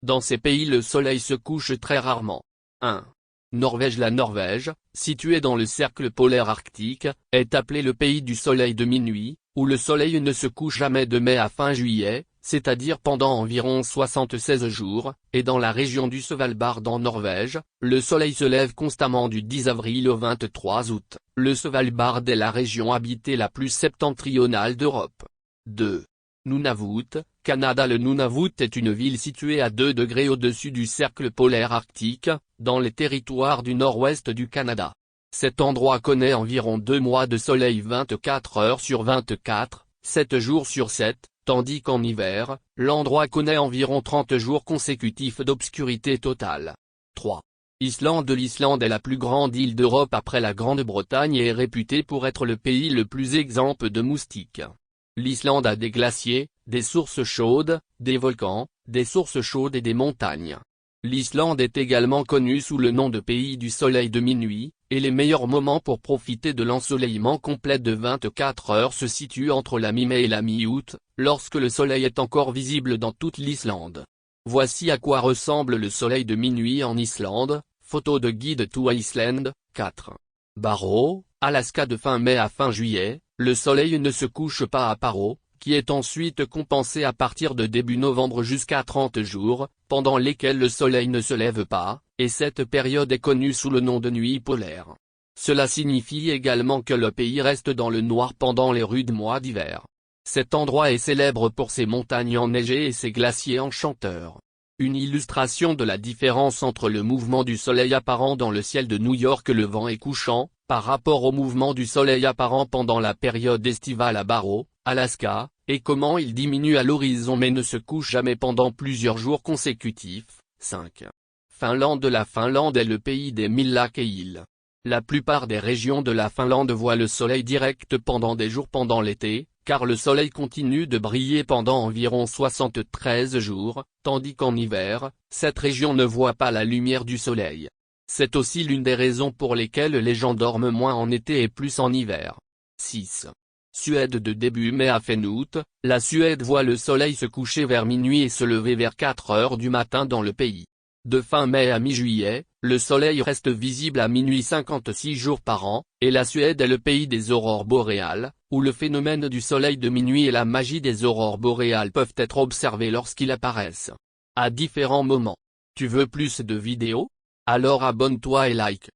Dans ces pays le soleil se couche très rarement. 1. Norvège. La Norvège, située dans le cercle polaire arctique, est appelée le pays du soleil de minuit, où le soleil ne se couche jamais de mai à fin juillet, c'est-à-dire pendant environ 76 jours, et dans la région du Svalbard en Norvège, le soleil se lève constamment du 10 avril au 23 août. Le Svalbard est la région habitée la plus septentrionale d'Europe. 2. Nunavut, Canada. Le Nunavut est une ville située à 2 degrés au-dessus du cercle polaire arctique, dans les territoires du nord-ouest du Canada. Cet endroit connaît environ 2 mois de soleil 24 heures sur 24, 7 jours sur 7, tandis qu'en hiver, l'endroit connaît environ 30 jours consécutifs d'obscurité totale. 3. Islande. L'Islande est la plus grande île d'Europe après la Grande-Bretagne et est réputée pour être le pays le plus exempt de moustiques. L'Islande a des glaciers, des sources chaudes, des volcans, des sources chaudes et des montagnes. L'Islande est également connue sous le nom de pays du soleil de minuit, et les meilleurs moments pour profiter de l'ensoleillement complet de 24 heures se situent entre la mi-mai et la mi-août, lorsque le soleil est encore visible dans toute l'Islande. Voici à quoi ressemble le soleil de minuit en Islande, photo de guide to Iceland, 4. Barrow, Alaska. De fin mai à fin juillet, le soleil ne se couche pas à Barrow, qui est ensuite compensé à partir de début novembre jusqu'à 30 jours, pendant lesquels le soleil ne se lève pas, et cette période est connue sous le nom de nuit polaire. Cela signifie également que le pays reste dans le noir pendant les rudes mois d'hiver. Cet endroit est célèbre pour ses montagnes enneigées et ses glaciers enchanteurs. Une illustration de la différence entre le mouvement du soleil apparent dans le ciel de New York levant et couchant, par rapport au mouvement du soleil apparent pendant la période estivale à Barrow, Alaska, et comment il diminue à l'horizon mais ne se couche jamais pendant plusieurs jours consécutifs. 5. Finlande. La Finlande est le pays des 1000 lacs et îles. La plupart des régions de la Finlande voient le soleil direct pendant des jours pendant l'été, car le soleil continue de briller pendant environ 73 jours, tandis qu'en hiver, cette région ne voit pas la lumière du soleil. C'est aussi l'une des raisons pour lesquelles les gens dorment moins en été et plus en hiver. 6. Suède. De début mai à fin août, la Suède voit le soleil se coucher vers minuit et se lever vers 4 heures du matin dans le pays. De fin mai à mi-juillet, le soleil reste visible à minuit 56 jours par an, et la Suède est le pays des aurores boréales, où le phénomène du soleil de minuit et la magie des aurores boréales peuvent être observés lorsqu'ils apparaissent à différents moments. Tu veux plus de vidéos? Alors abonne-toi et like.